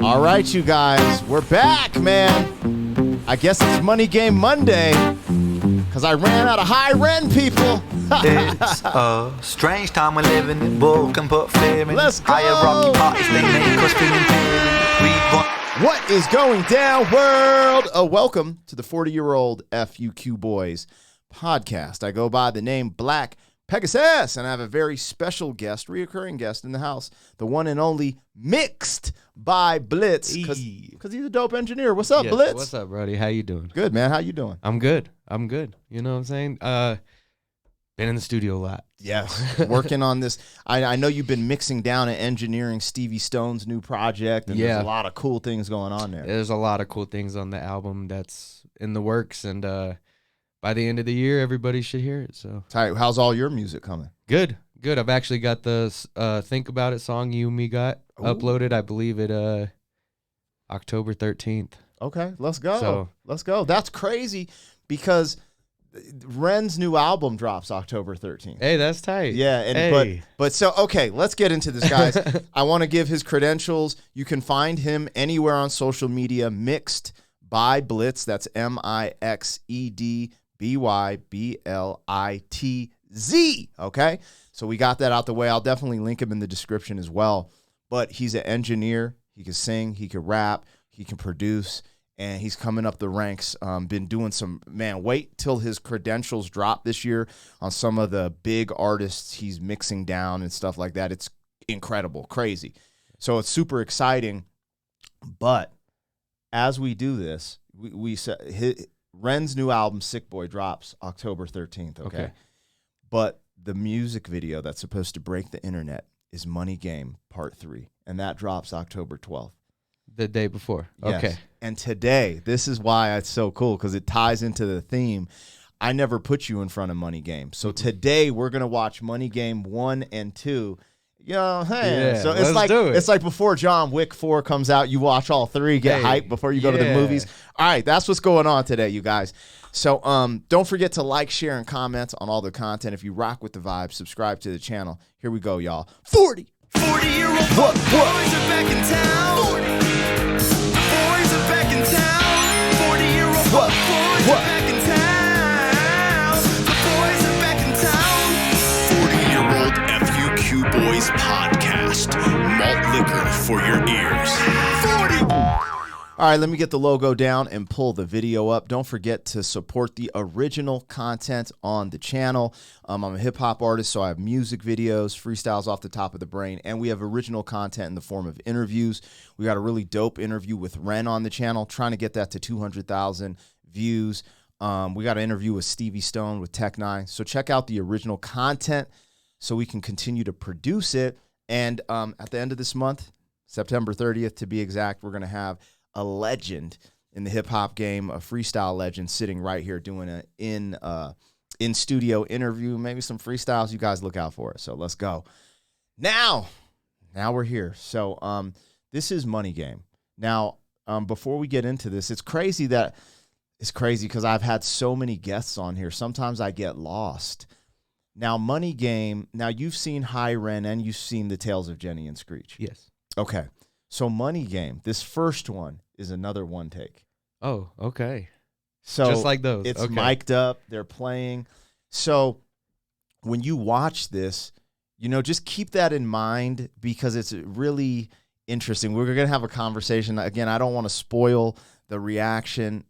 All right, you guys, we're back, man. I guess it's Money Game Monday because I ran out of high REN people. It's a strange time we're living in. Bull can put fear in. Let's go. Hierarchy parties, they make us feel inferior. What is going down, world? Welcome to the 40-year-old FUQ Boys podcast. I go by the name Black Pegasus, and I have a very special guest, reoccurring guest in the house, the one and only Mixed by Blitz, because he's a dope engineer. What's up, Blitz? What's up, Brody? How you doing? Good, man. How you doing? I'm good. You know what I'm saying? Been in the studio a lot. Yes, working on this. I know you've been mixing down and engineering Stevie Stone's new project, and there's a lot of cool things going on there. There's a lot of cool things on the album that's in the works, and by the end of the year, everybody should hear it. So, how's all your music coming? Good. I've actually got the Think About It song you and me got uploaded. I believe it October 13th. Okay, let's go. Let's go. That's crazy because REN's new album drops October 13th. Hey, that's tight. Yeah, and but so okay, let's get into this, guys. I want to give his credentials. You can find him anywhere on social media. Mixed by Blitz. That's MixedByBlitz. Okay, so we got that out the way. I'll definitely link him in the description as well. But he's an engineer. He can sing. He can rap. He can produce. And he's coming up the ranks, been doing some, wait till his credentials drop this year on some of the big artists he's mixing down and stuff like that. It's incredible, crazy. So it's super exciting. But as we do this, we said REN's new album, Sick Boy, drops October 13th, okay? But the music video that's supposed to break the internet is Money Game Part 3, and that drops October 12th. The day before. Yes. Okay. And today, this is why it's so cool, because it ties into the theme. I never put you in front of Money Game. So today, we're going to watch Money Game 1 and 2. You know, hey. Yeah, So it's like before John Wick 4 comes out, you watch all three, get hyped before you go to the movies. All right, that's what's going on today, you guys. So don't forget to like, share, and comment on all the content. If you rock with the vibe, subscribe to the channel. Here we go, y'all. 40-year-old boys are back in town. 40. Boys are back in town. 40-year-old boys are back in town. The boys are back in town. 40-year-old FUQ Boys podcast. Malt liquor for your ears. 40. All right, let me get the logo down and pull the video up. Don't forget to support the original content on the channel. I'm a hip-hop artist, so I have music videos, freestyles off the top of the brain, and we have original content in the form of interviews. We got a really dope interview with REN on the channel, trying to get that to 200,000 views. We got an interview with Stevie Stone with Tech Nine. So check out the original content so we can continue to produce it. And at the end of this month, September 30th to be exact, we're going to have a legend in the hip-hop game, a freestyle legend sitting right here doing an in-studio interview, maybe some freestyles. You guys look out for it. So let's go. Now we're here. So this is Money Game. Now, before we get into this, it's crazy because I've had so many guests on here. Sometimes I get lost. Now, Money Game, now you've seen High REN and you've seen the Tales of Jenny and Screech. Yes. Okay. So Money Game, this first one is another one take. Oh, okay. So just like those. It's mic'd up. They're playing. So when you watch this, just keep that in mind because it's really interesting. We're going to have a conversation. Again, I don't want to spoil the reaction,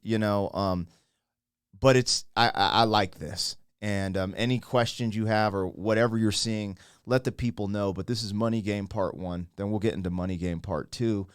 but I like this. And any questions you have or whatever you're seeing, let the people know. But this is Money Game Part 1. Then we'll get into Money Game Part 2,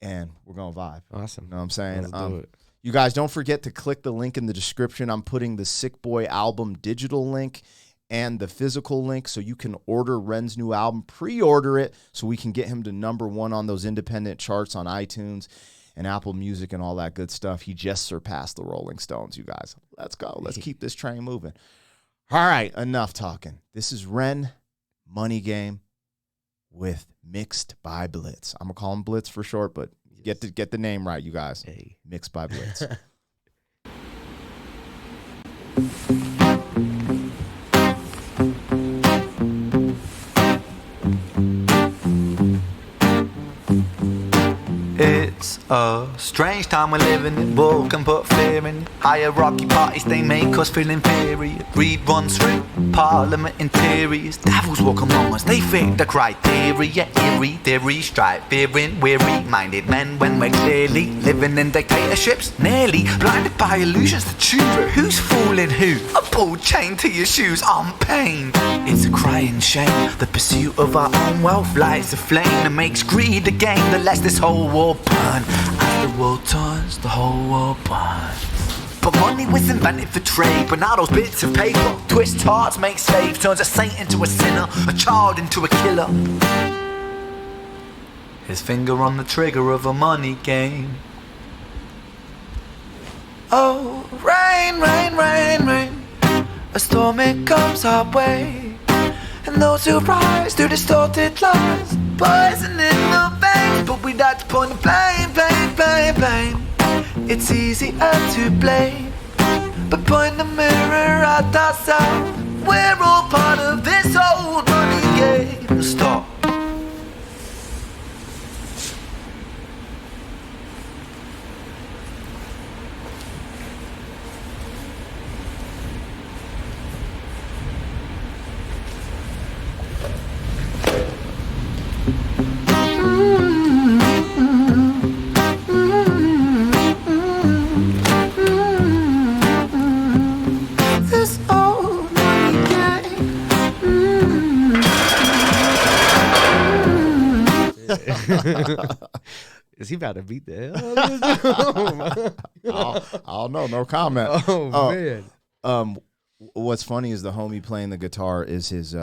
and we're going to vibe. Awesome. You know what I'm saying? Let's do it. You guys, don't forget to click the link in the description. I'm putting the Sick Boy album digital link and the physical link so you can order REN's new album, pre-order it so we can get him to #1 on those independent charts on iTunes and Apple Music and all that good stuff. He just surpassed the Rolling Stones, you guys. Let's go. Let's keep this train moving. All right, enough talking. This is REN, Money Game with Mixed by Blitz. I'm going to call him Blitz for short, but get the name right, you guys. Hey. Mixed by Blitz. It's a strange time we're living in. Bull can put fear in. Hierarchy parties, they make us feel inferior. Greed runs through parliament interiors. Devils walk among us, they fit the criteria. Eerie theory, strive, fearing, weary-minded men when we're clearly living in dictatorships. Nearly blinded by illusions to choose who's fooling who. A bull chained to your shoes on pain. It's a crying shame. The pursuit of our own wealth lights a flame that makes greed a game that lets this whole war burn. As the world turns, the whole world burns. But money was invented for trade. But now those bits of paper twist hearts, make slaves, turns a saint into a sinner, a child into a killer. His finger on the trigger of a money game. Oh, rain, rain, rain, rain. A storm it comes our way, and those who rise to distorted lies, poison in the veins. But we like to point the blame, blame, blame, blame. It's easier to blame, but point the mirror at ourselves. We're all part of this old money game. Stop. Is he about to beat the hell? I don't know. No comment. Oh man. What's funny is the homie playing the guitar is his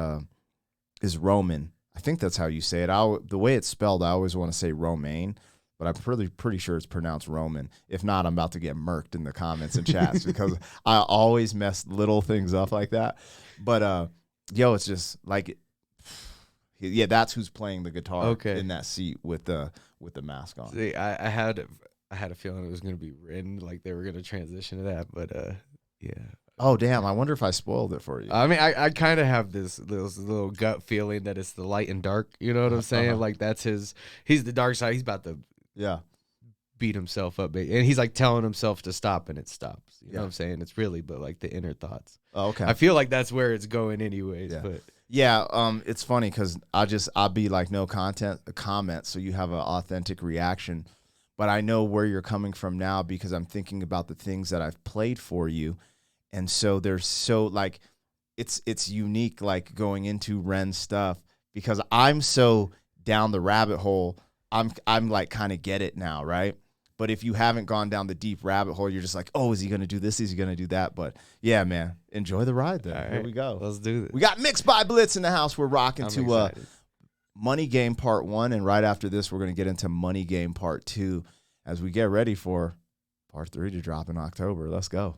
Roman. I think that's how you say it. The way it's spelled, I always want to say Romaine, but I'm pretty sure it's pronounced Roman. If not, I'm about to get murked in the comments and chats because I always mess little things up like that. But yo, it's just like, yeah, that's who's playing the guitar in that seat with the mask on. See, I had a feeling it was gonna be REN, like they were gonna transition to that, but yeah. Oh damn! I wonder if I spoiled it for you. I mean, I kind of have this little gut feeling that it's the light and dark. You know what I'm saying? Like that's he's the dark side. He's about to beat himself up, and he's like telling himself to stop, and it stops. You know what I'm saying? It's really but like the inner thoughts. Oh, okay. I feel like that's where it's going, anyways. Yeah. But yeah, it's funny because I'll be like no comment, so you have an authentic reaction. But I know where you're coming from now because I'm thinking about the things that I've played for you. And so there's so like it's unique like going into REN stuff because I'm so down the rabbit hole. I'm like kind of get it now, right? But if you haven't gone down the deep rabbit hole, you're just like, oh, is he gonna do this? Is he gonna do that? But yeah, man, enjoy the ride then. Here we go. Let's do this. We got Mixed by Blitz in the house. We're rocking to Money Game Part 1, and right after this, we're gonna get into Money Game Part 2 as we get ready for Part 3 to drop in October. Let's go.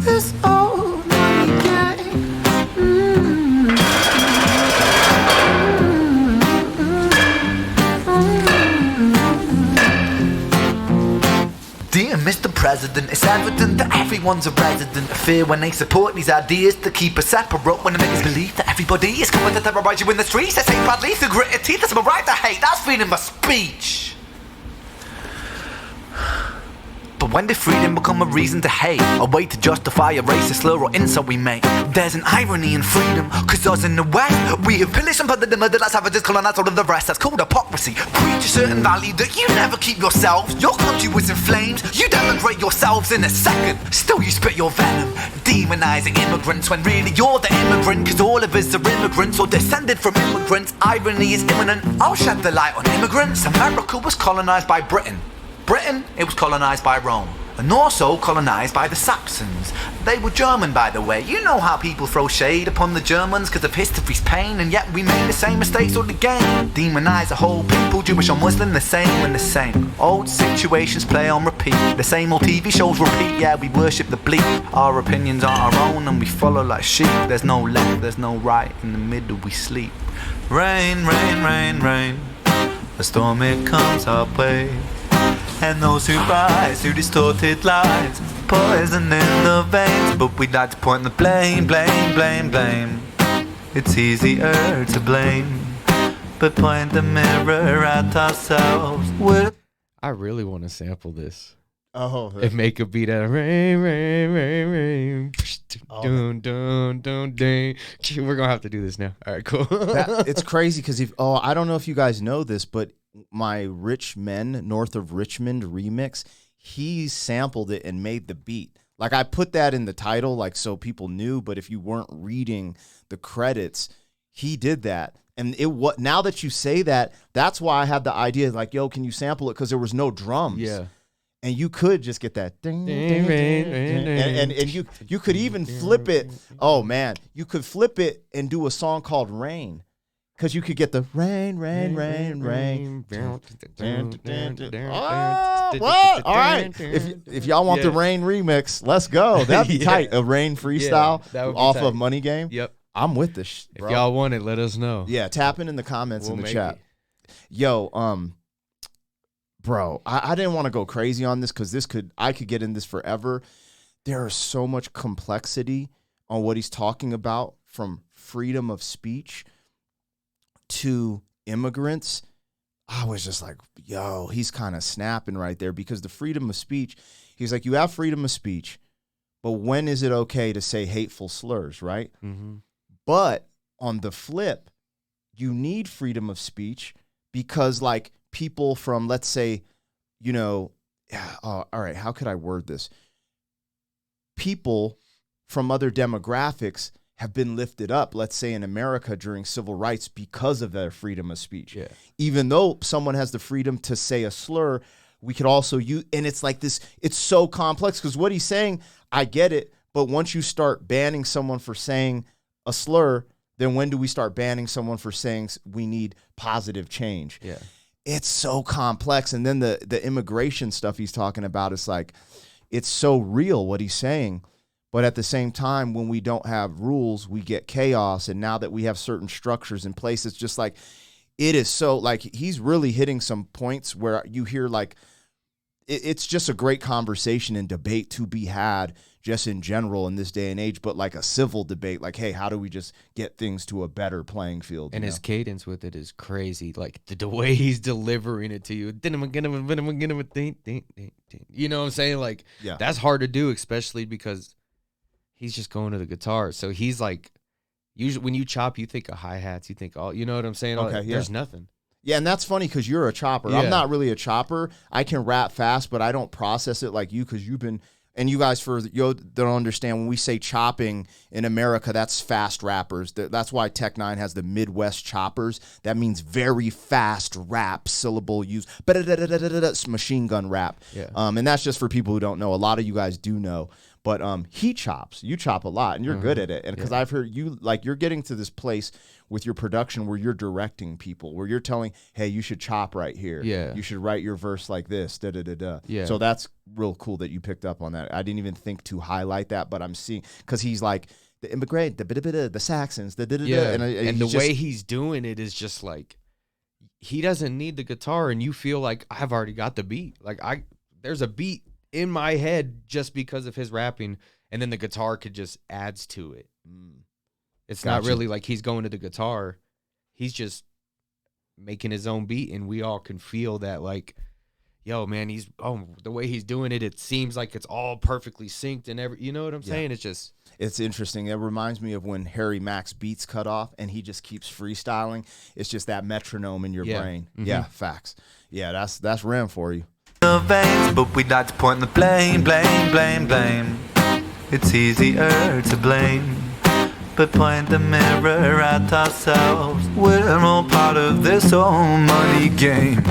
This old money game. Dear Mr. President, it's evident that everyone's a resident of fear when they support these ideas to keep us separate. When they make us believe that everybody is coming to terrorize you in the streets. They say badly through gritted teeth. That's my right to hate. That's freedom of speech. But when did freedom become a reason to hate? A way to justify a racist slur or insult we make? There's an irony in freedom, cause us in the West, we have pillaged and plundered the murder like savages, colonized all of the rest. That's called hypocrisy. Preach a certain value that you never keep yourselves. Your country was in flames, you denigrate yourselves in a second. Still you spit your venom, demonizing immigrants when really you're the immigrant. Cause all of us are immigrants or descended from immigrants. Irony is imminent, I'll shed the light on immigrants. America was colonized by Britain. Britain, it was colonized by Rome, and also colonized by the Saxons. They were German, by the way. You know how people throw shade upon the Germans because of history's pain, and yet we made the same mistakes all again. Demonize a whole people, Jewish or Muslim, the same and the same. Old situations play on repeat, the same old TV shows repeat. Yeah, we worship the bleak, our opinions are our own, and we follow like sheep. There's no left, there's no right, in the middle we sleep. Rain, rain, rain, rain, a storm it comes our way, and those who rise through distorted lies, poison in the veins. But we'd like to point the blame, blame, blame, blame. It's easier to blame, but point the mirror at ourselves. I really want to sample this. Oh, And make a beat out of rain, rain, rain, rain. Dun, dun, dun, dun. We're gonna have to do this now. All right, cool. it's crazy because I don't know if you guys know this, but my Rich Men North of Richmond remix, he sampled it and made the beat. Like I put that in the title, like so people knew. But if you weren't reading the credits, he did that. And now that you say that, that's why I had the idea. Like, yo, can you sample it? Because there was no drums. Yeah. And you could just get that ding, ding, ding, ding, and you could even flip it. Oh man, you could flip it and do a song called Rain, because you could get the rain, rain, rain, rain. Oh, what? All right. If y'all want the Rain remix, let's go. That'd be tight. A Rain freestyle off of Money Game. Yep. I'm with this. If y'all want it, let us know. Yeah, tap in the comments in the chat. Yo, bro, I didn't want to go crazy on this because I could get in this forever. There is so much complexity on what he's talking about, from freedom of speech to immigrants. I was just like, yo, he's kind of snapping right there, because the freedom of speech, he's like, you have freedom of speech, but when is it okay to say hateful slurs, right? Mm-hmm. But on the flip, you need freedom of speech because, like, people from, let's say, all right, how could I word this? People from other demographics have been lifted up, let's say in America during civil rights, because of their freedom of speech. Yeah. Even though someone has the freedom to say a slur, we could also use, and it's like this, it's so complex, because what he's saying, I get it, but once you start banning someone for saying a slur, then when do we start banning someone for saying we need positive change? Yeah. It's so complex. And then the immigration stuff he's talking about is like, it's so real what he's saying. But at the same time, when we don't have rules, we get chaos. And now that we have certain structures in place, it's just like, it is so, like, he's really hitting some points where you hear, like, it's just a great conversation and debate to be had just in general in this day and age, but like a civil debate, like, hey, how do we just get things to a better playing field? And his cadence with it is crazy. Like the way he's delivering it to you. You know what I'm saying? Like, that's hard to do, especially because he's just going to the guitar. So he's like, usually when you chop, you think of hi-hats, you think, you know what I'm saying? Okay, there's nothing. Yeah, and that's funny because you're a chopper. Yeah. I'm not really a chopper. I can rap fast, but I don't process it like you, because you've been, and you guys don't understand, when we say chopping in America, that's fast rappers. That's why Tech 9 has the Midwest choppers. That means very fast rap, syllable use, machine gun rap. Yeah. And that's just for people who don't know. A lot of you guys do know. But he chops. You chop a lot, and you're good at it. And because I've heard you, like, you're getting to this place with your production where you're directing people, where you're telling, hey, you should chop right here. Yeah. You should write your verse like this. Yeah. So that's real cool that you picked up on that. I didn't even think to highlight that, but I'm seeing, because he's like, the immigrant, the Saxons, and the way he's doing it is just like, he doesn't need the guitar, and you feel like, I've already got the beat. Like, there's a beat in my head just because of his rapping, and then the guitar could just adds to it. It's not really like he's going to the guitar. He's just making his own beat, and we all can feel that, like, yo, man, the way he's doing it, it seems like it's all perfectly synced and you know what I'm saying? It's interesting. It reminds me of when Harry Mack's beats cut off and he just keeps freestyling. It's just that metronome in your brain. Mm-hmm. Yeah, facts. Yeah, that's REN for you. Veins, but we'd like to point the blame. It's easier to blame, but point the mirror at ourselves. We're all part of this whole money game.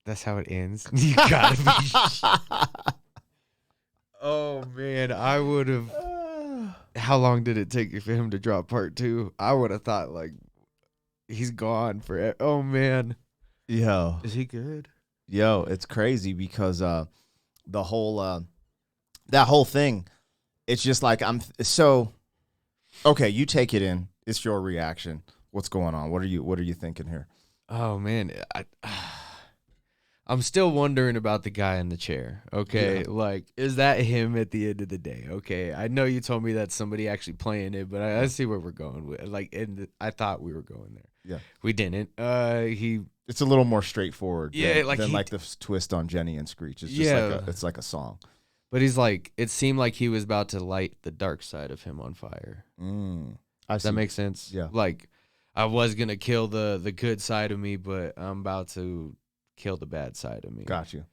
That's how it ends. You gotta be. Oh man, I would have. How long did it take for him to drop part 2? I would have thought like he's gone forever. Oh man, Yo, is he good? yo, it's crazy because the whole that whole thing, it's just like so. Okay, you take it in. It's your reaction. What's going on? What are you thinking here? Oh man, I'm still wondering about the guy in the chair. Okay, like, is that him at the end of the day? Okay, I know you told me that's somebody actually playing it, but I see where we're going with. Like, I thought we were going there. Yeah, we didn't. It's a little more straightforward. Yeah, than like the twist on Jenny and Screech. It's just it's like a song. But he's like, it seemed like he was about to light the dark side of him on fire. Does that make sense? Yeah. Like, I was gonna kill the good side of me, but I'm about to kill the bad side of me. Got you.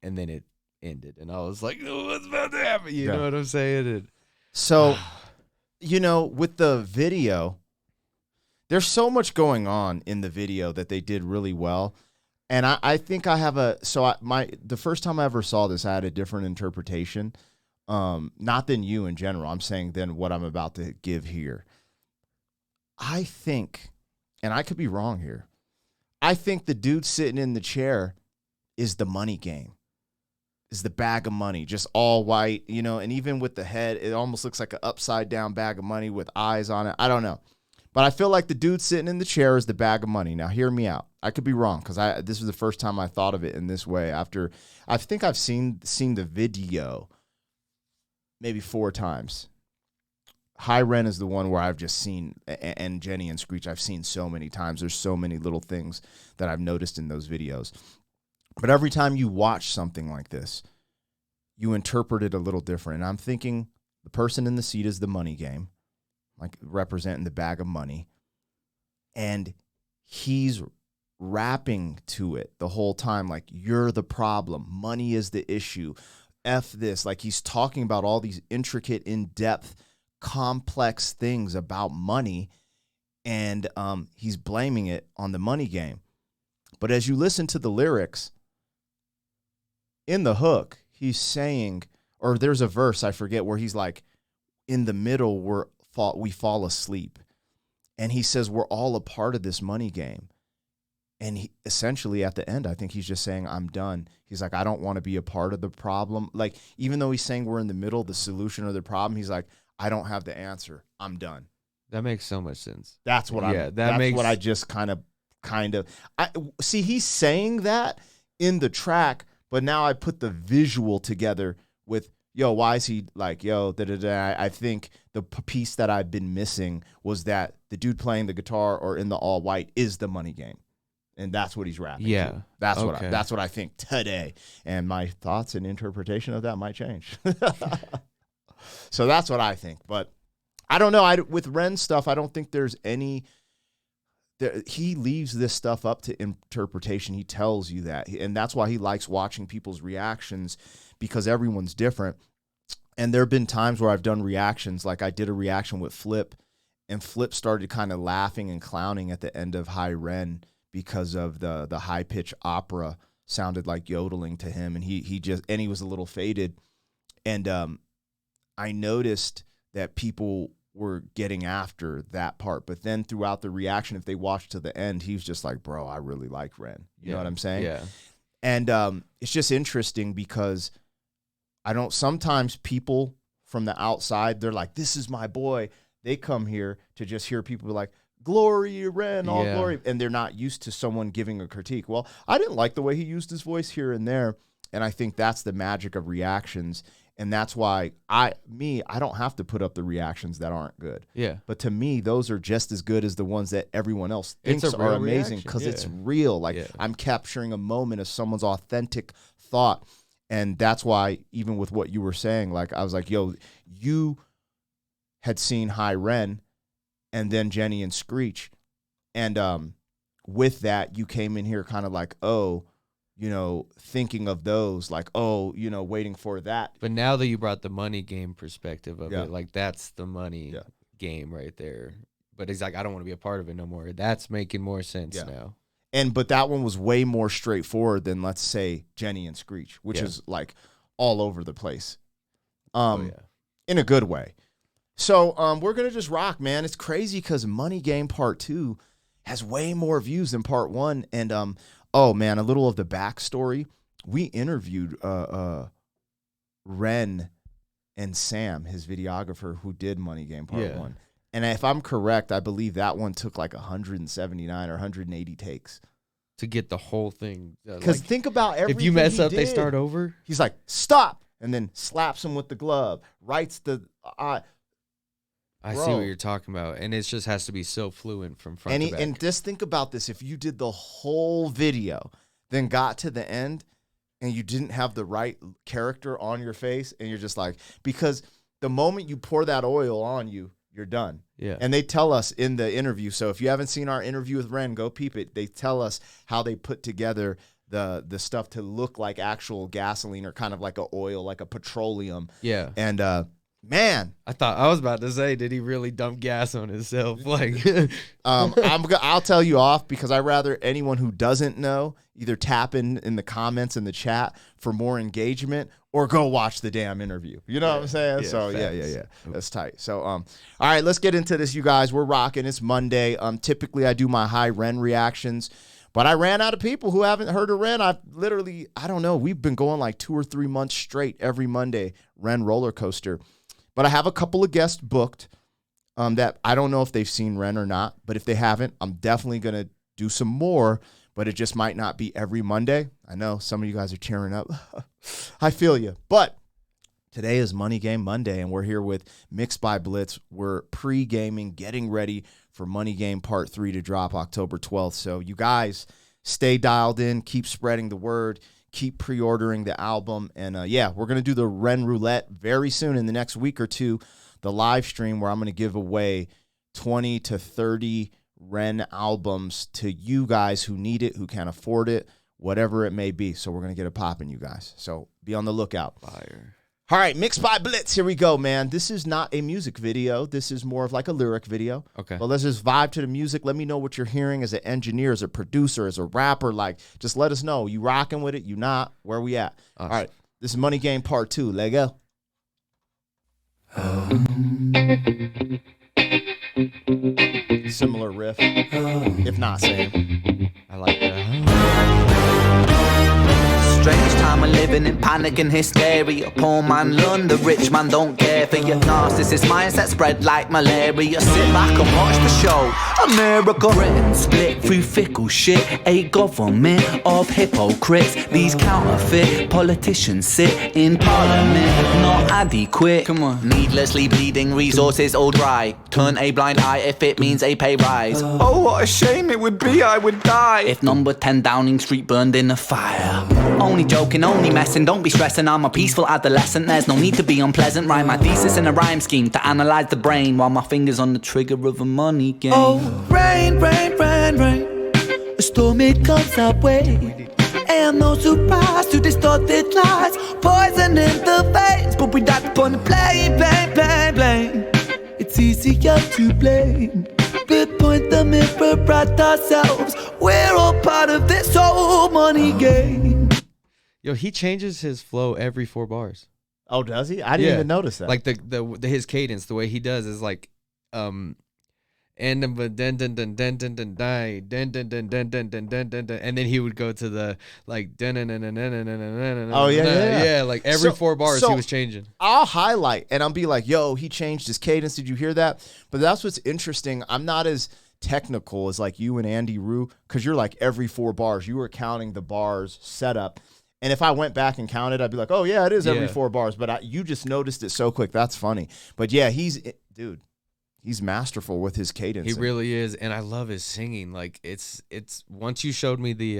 And then it ended, and I was like, oh, what's about to happen? You know what I'm saying? And, so, with the video, there's so much going on in the video that they did really well. And I think I have the first time I ever saw this, I had a different interpretation. Not than you in general. I'm saying than what I'm about to give here. I think, and I could be wrong here, I think the dude sitting in the chair is the money game, is the bag of money, just all white, and even with the head, it almost looks like an upside down bag of money with eyes on it. I don't know. But I feel like the dude sitting in the chair is the bag of money. Now, hear me out. I could be wrong because this was the first time I thought of it in this way. After I think I've seen the video maybe 4 times. High REN is the one where I've just seen, and Jenny and Screech I've seen so many times. There's so many little things that I've noticed in those videos. But every time you watch something like this, you interpret it a little different. And I'm thinking the person in the seat is the money game, like representing the bag of money. And he's rapping to it the whole time, like, you're the problem. Money is the issue. F this. Like, he's talking about all these intricate, in-depth, complex things about money, and he's blaming it on the money game. But as you listen to the lyrics, in the hook, he's saying, or there's a verse, I forget, where he's like, in the middle, we fall asleep. And he says, we're all a part of this money game. And he, essentially at the end, I think he's just saying, I'm done. He's like, I don't want to be a part of the problem. Like, even though he's saying we're in the middle, the solution or the problem, he's like, I don't have the answer. I'm done. That makes so much sense. That's what what I just kind of I see. He's saying that in the track, but now I put the visual together with, yo, why is he like, yo, da-da-da. I think the piece that I've been missing was that the dude playing the guitar or in the all white is the money game. And that's what he's rapping. Yeah. To. That's what I think today. And my thoughts and interpretation of that might change. So that's what I think. But I don't know. With REN stuff, I don't think there's any. He leaves this stuff up to interpretation. He tells you that. And that's why he likes watching people's reactions, because everyone's different. And there have been times where I've done reactions. Like I did a reaction with Flip, and Flip started kind of laughing and clowning at the end of High REN because of the high-pitched opera sounded like yodeling to him. And he was a little faded. And I noticed that people were getting after that part. But then throughout the reaction, if they watched to the end, he was just like, bro, I really like REN. You know what I'm saying? Yeah. And it's just interesting because sometimes people from the outside, they're like, this is my boy. They come here to just hear people be like, glory, REN, all glory. And they're not used to someone giving a critique. Well, I didn't like the way he used his voice here and there. And I think that's the magic of reactions. And that's why I don't have to put up the reactions that aren't good. Yeah. But to me, those are just as good as the ones that everyone else thinks are amazing because it's real. Like I'm capturing a moment of someone's authentic thought. And that's why even with what you were saying, like I was like, yo, you had seen High REN and then Jenny and Screech. And with that, you came in here kind of like, oh, thinking of those, like, oh, waiting for that. But now that you brought the money game perspective of it, like that's the money game right there. But he's like, I don't want to be a part of it no more. That's making more sense now. But that one was way more straightforward than, let's say, Jenny and Screech, which is like all over the place. In a good way. So we're going to just rock, man. It's crazy because Money Game Part 2 has way more views than Part 1. And, oh, man, a little of the backstory. We interviewed Ren and Sam, his videographer, who did Money Game Part 1. And if I'm correct, I believe that one took like 179 or 180 takes. To get the whole thing. Because think about everything. If you mess up, did. they start over. He's like, stop. And then slaps him with the glove. Writes the... I see what you're talking about. And it just has to be so fluent from front to back. And just think about this. If you did the whole video, then got to the end, and you didn't have the right character on your face, and you're just like... Because the moment you pour that oil on you, you're done. Yeah. And they tell us in the interview. So if you haven't seen our interview with Ren, go peep it. They tell us how they put together the stuff to look like actual gasoline or kind of like a oil, like a petroleum. Yeah. And man, I was about to say, did he really dump gas on himself? Like, I'll tell you off because I rather anyone who doesn't know either tap in the comments in the chat for more engagement or go watch the damn interview. You know what I'm saying? Yeah, So facts. yeah. That's tight. So all right, let's get into this, you guys. We're rocking. It's Monday. Typically I do my high Ren reactions, but I ran out of people who haven't heard of Ren. I don't know. We've been going like 2 or 3 months straight every Monday, Ren roller coaster. But I have a couple of guests booked that I don't know if they've seen Ren or not. But if they haven't, I'm definitely going to do some more. But it just might not be every Monday. I know some of you guys are cheering up. I feel you. But today is Money Game Monday, and we're here with Mixed by Blitz. We're pre-gaming, getting ready for Money Game Part 3 to drop October 12th. So you guys stay dialed in. Keep spreading the word. Keep pre-ordering the album. And, we're going to do the Ren Roulette very soon in the next week or two, the live stream where I'm going to give away 20 to 30 Ren albums to you guys who need it, who can't afford it, whatever it may be. So we're going to get it popping, you guys. So be on the lookout. Fire. All right, Mixed by Blitz. Here we go, man. This is not a music video. This is more of like a lyric video. Okay. But let's just vibe to the music. Let me know what you're hearing as an engineer, as a producer, as a rapper. Like, just let us know. You rocking with it? You not? Where we at? Awesome. All right. This is Money Game Part 2. Let go. Similar riff, if not same. I like that. Strange time of living in panic and hysteria. Poor man learn, the rich man don't care for your narcissist mindset spread like malaria. Sit back and watch the show. America, Britain split through fickle shit. A government of hypocrites. These counterfeit politicians sit in parliament, not adequate. Come on. Needlessly bleeding, resources all dry. Turn a blind eye if it means a pay rise. Oh, what a shame it would be, I would die if number 10 Downing Street burned in a fire. Only joking, only messing, don't be stressing. I'm a peaceful adolescent, there's no need to be unpleasant. Write my thesis in a rhyme scheme to analyze the brain while my fingers on the trigger of a money game. Oh, rain, rain, rain, rain, a storm it comes our way. And no surprise to distorted lies, poison in the veins, but we die upon the blame. It's easier to blame, but point the mirror at ourselves. We're all part of this whole money game. Yo, he changes his flow every 4 bars. Oh, does he? I didn't even notice that. Like his cadence, the way he does is like and then he would go to the like oh yeah. Like every 4 bars he was changing. I'll highlight and I'll be like, yo, he changed his cadence. Did you hear that? But that's what's interesting. I'm not as technical as like you and Andy Rue, because you're like every 4 bars you were counting the bars setup. And if I went back and counted, I'd be like, oh, yeah, it is every 4 bars. But you just noticed it so quick. That's funny. But, yeah, he's masterful with his cadence. He really is. And I love his singing. Like, it's once you showed me the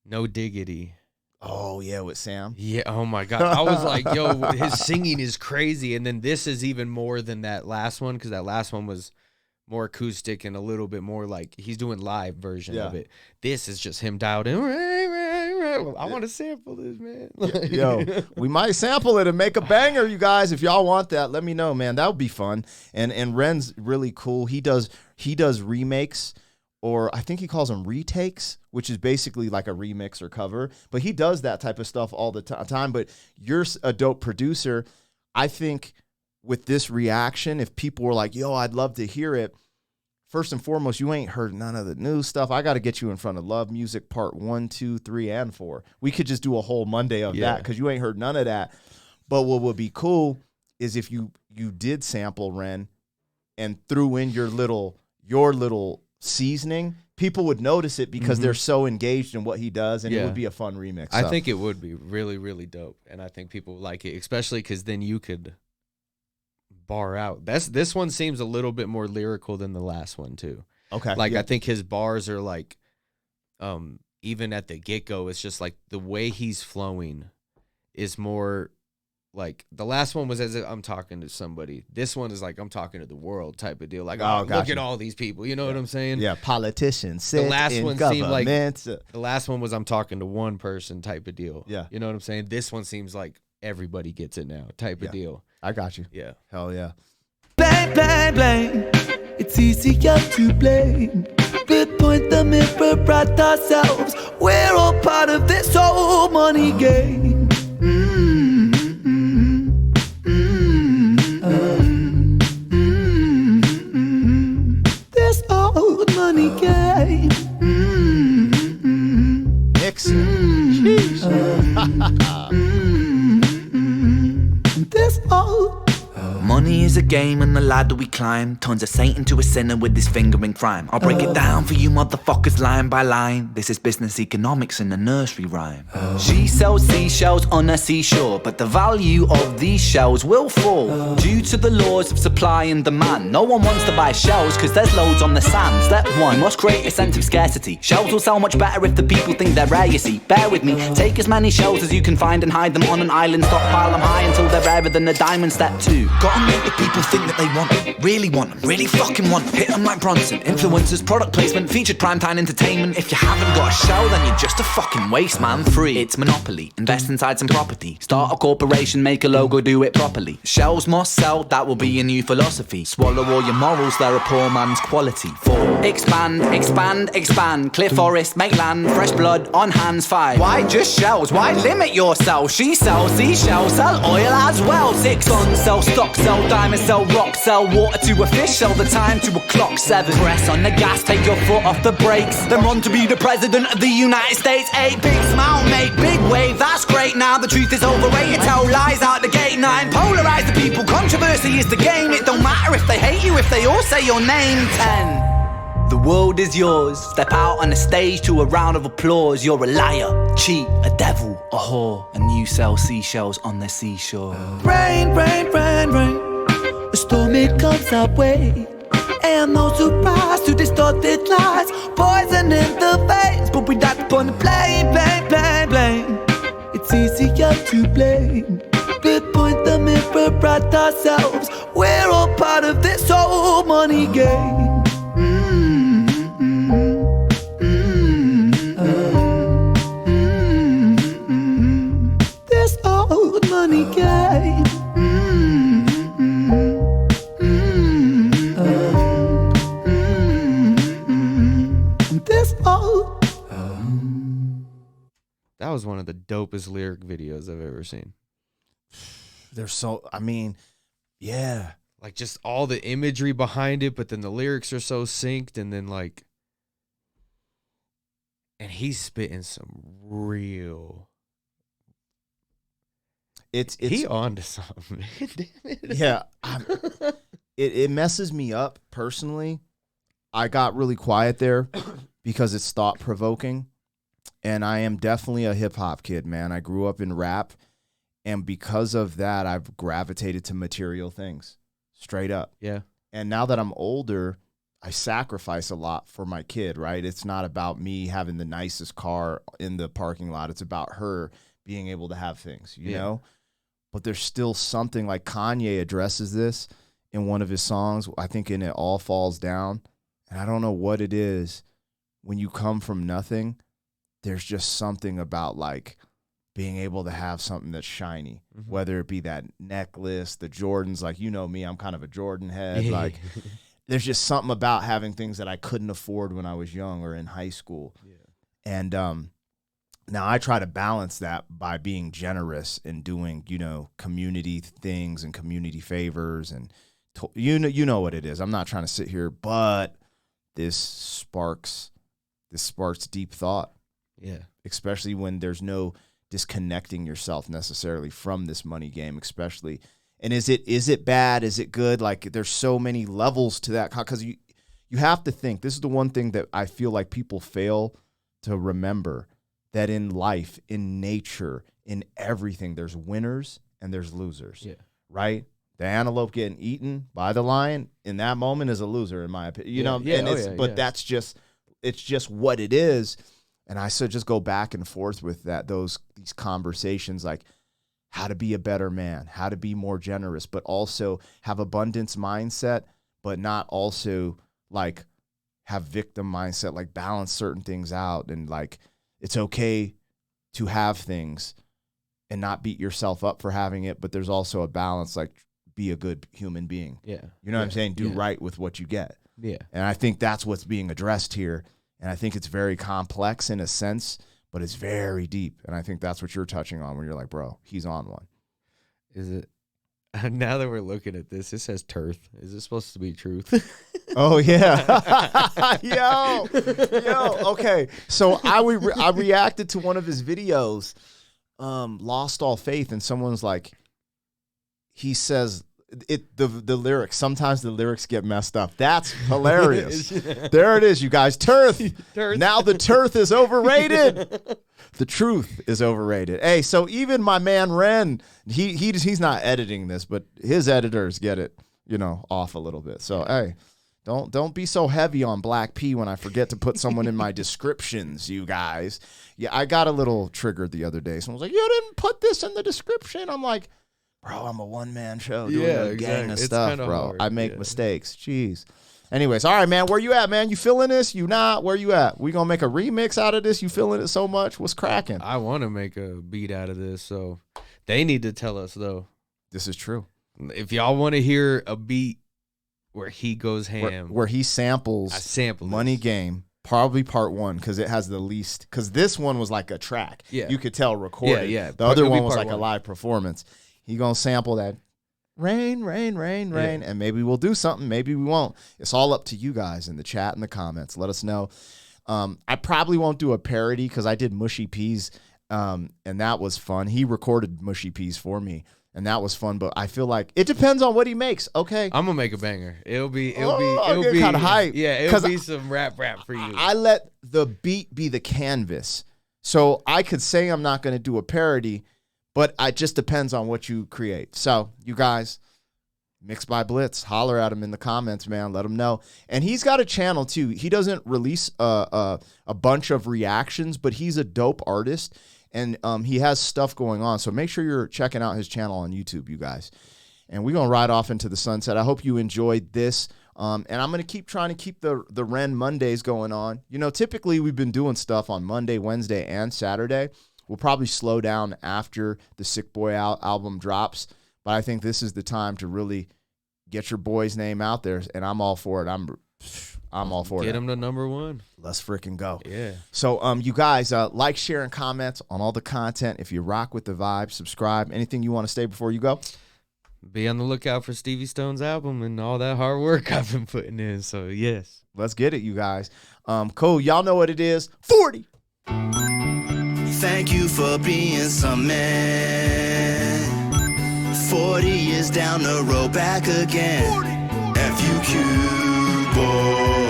No Diggity. Oh, yeah, with Sam. Yeah, oh, my God. I was like, yo, his singing is crazy. And then this is even more than that last one, because that last one was more acoustic and a little bit more like he's doing live version of it. This is just him dialed in. I want to sample this, man. Yo, we might sample it and make a banger, you guys. If y'all want that, let me know, man. That would be fun. And Ren's really cool. He does remakes or I think he calls them retakes, which is basically like a remix or cover. But he does that type of stuff all the time. But you're a dope producer. I think with this reaction, if people were like, yo, I'd love to hear it, first and foremost, you ain't heard none of the new stuff. I got to get you in front of Love Music Part 1, 2, 3, and 4. We could just do a whole Monday of that because you ain't heard none of that. But what would be cool is if you did sample Ren and threw in your little seasoning, people would notice it because they're so engaged in what he does, and it would be a fun remix. I think it would be really, really dope, and I think people would like it, especially because then you could bar out. This one seems a little bit more lyrical than the last one too. Okay, like I think his bars are like, even at the get-go, it's just like the way he's flowing is more. Like the last one was as if I'm talking to somebody. This one is like I'm talking to the world type of deal. Like, look at all these people. You know what I'm saying? Yeah, politicians. The last one seemed like the last one was I'm talking to one person type of deal. Yeah, you know what I'm saying? This one seems like everybody gets it now type of deal. I got you. Yeah. Hell yeah. Blame, blame, blame. It's easier to blame. But point the mirror at ourselves. We're all part of this whole money game. This old money game. Nixon. This old. Money is a game and the ladder we climb turns a saint into a sinner with his finger in crime. I'll break it down for you motherfuckers line by line. This is business economics in a nursery rhyme. She sells seashells on a seashore, but the value of these shells will fall due to the laws of supply and demand. No one wants to buy shells cause there's loads on the sand. Step one, must create a sense of scarcity. Shells will sell much better if the people think they're rare, you see. Bear with me, take as many shells as you can find and hide them on an island. Stockpile them high until they're rarer than a diamond. Step two, gotta make the people think that they want them, really fucking want them. Hit them like Bronson. Influencers, product placement, featured primetime entertainment. If you haven't got a show, then you're just a fucking waste man. Free, it's monopoly. Invest inside some property. Start a corporation, make a logo, do it properly. Shells must sell, that will be a new philosophy. Swallow all your morals, they're a poor man's quality. 4, expand, expand, expand. Clear forest, make land, fresh blood on hands. 5, why just shells? Why limit yourself? She sells seashells, sell oil as well. 6, guns, sell stock, sell diamonds, sell rock, sell water to a fish, sell the time to a clock. 7, press on the gas, take your foot off the brakes, then run to be the president of the United States. 8, big smile, make big wave, that's great. Now the truth is overrated, tell lies out the gate. 9, polarize the people, controversy is the game. It don't matter if they hate you, if they all say your name. 10, the world is yours. Step out on the stage to a round of applause. You're a liar, cheat, a devil, a whore, and you sell seashells on the seashore. Rain, rain, rain, rain. A storm, it comes our way. And no surprise to distorted lies. Poison in the veins, but we don't upon the blame, blame, blame, blame. It's easier to blame. But point the mirror at ourselves. We're all part of this whole money game. This old money game. This old. That was one of the dopest lyric videos I've ever seen. They're so, I mean, yeah. Like just all the imagery behind it, but then the lyrics are so synced, and then like, and he's spitting some real. It's he on to something. Yeah, it messes me up personally. I got really quiet there because it's thought provoking, and I am definitely a hip hop kid, man. I grew up in rap, and because of that, I've gravitated to material things, straight up. Yeah. And now that I'm older, I sacrifice a lot for my kid, right? It's not about me having the nicest car in the parking lot. It's about her being able to have things, you know? But there's still something, like Kanye addresses this in one of his songs, I think in It All Falls Down. And I don't know what it is. When you come from nothing, there's just something about like being able to have something that's shiny, whether it be that necklace, the Jordans, like, you know me, I'm kind of a Jordan head. Like there's just something about having things that I couldn't afford when I was young or in high school. Yeah. And now I try to balance that by being generous and doing, community things and community favors, and you know what it is. I'm not trying to sit here, but this sparks deep thought. Yeah. Especially when there's no disconnecting yourself necessarily from this money game, especially. And is it bad? Is it good? Like, there's so many levels to that, because you have to think. This is the one thing that I feel like people fail to remember, that in life, in nature, in everything, there's winners and there's losers. Yeah. Right? The antelope getting eaten by the lion in that moment is a loser, in my opinion. But that's just, it's just what it is. And I just go back and forth with these conversations, like how to be a better man, how to be more generous, but also have abundance mindset, but not also like have victim mindset, like balance certain things out. And like, it's okay to have things and not beat yourself up for having it, but there's also a balance, like be a good human being. Yeah. You know what I'm saying? Do right with what you get. Yeah. And I think that's what's being addressed here. And I think it's very complex in a sense, but it's very deep. And I think that's what you're touching on when you're like, bro, he's on one. Is it? Now that we're looking at this, it says turf. Is it supposed to be truth? Oh, yeah. Yo. Okay. So I reacted to one of his videos, Lost All Faith, and someone's like, he says, the lyrics, sometimes the lyrics get messed up. That's hilarious. There it is, you guys. Turf. Now the turf is overrated. The truth is overrated. Hey, so even my man REN, he's not editing this, but his editors get it, off a little bit. So hey, don't be so heavy on Black P when I forget to put someone in my descriptions, you guys. Yeah, I got a little triggered the other day. Someone was like, "You didn't put this in the description." I'm like, bro, I'm a one-man show doing a gang of stuff, bro. Hard. I make mistakes. Jeez. Anyways, all right, man. Where you at, man? You feeling this? You not? Where you at? We gonna make a remix out of this? You feeling it so much? What's cracking? I want to make a beat out of this, so they need to tell us, though. This is true. If y'all want to hear a beat where he goes ham, where he samples Money Game, probably part 1, because it has the least. Because this one was like a track. Yeah. You could tell recorded. Yeah. The other one was like a live performance. He gonna sample that rain, and maybe we'll do something, maybe we won't. It's all up to you guys in the chat and the comments. Let us know. I probably won't do a parody because I did Mushy Peas, and that was fun. He recorded Mushy Peas for me, and that was fun. But I feel like it depends on what he makes. Okay, I'm gonna make a banger. It'll be kind of hype. Yeah, it'll be some rap for you. I let the beat be the canvas, so I could say I'm not gonna do a parody. But it just depends on what you create. So, you guys, Mixed by Blitz, holler at him in the comments, man. Let him know. And he's got a channel, too. He doesn't release a bunch of reactions, but he's a dope artist, and he has stuff going on. So make sure you're checking out his channel on YouTube, you guys. And we're going to ride off into the sunset. I hope you enjoyed this. And I'm going to keep trying to keep the REN Mondays going on. Typically we've been doing stuff on Monday, Wednesday, and Saturday. We'll probably slow down after the Sick Boy album drops, but I think this is the time to really get your boy's name out there, and I'm all for it. I'm all for it. Get him to #1. Let's freaking go. Yeah. So, you guys, like, share, and comment on all the content. If you rock with the vibe, subscribe. Anything you want to say before you go? Be on the lookout for Stevie Stone's album and all that hard work I've been putting in. So, yes. Let's get it, you guys. Cool. Y'all know what it is. 40. Thank you for being some man. 40 years down the road, back again. FUQ boy.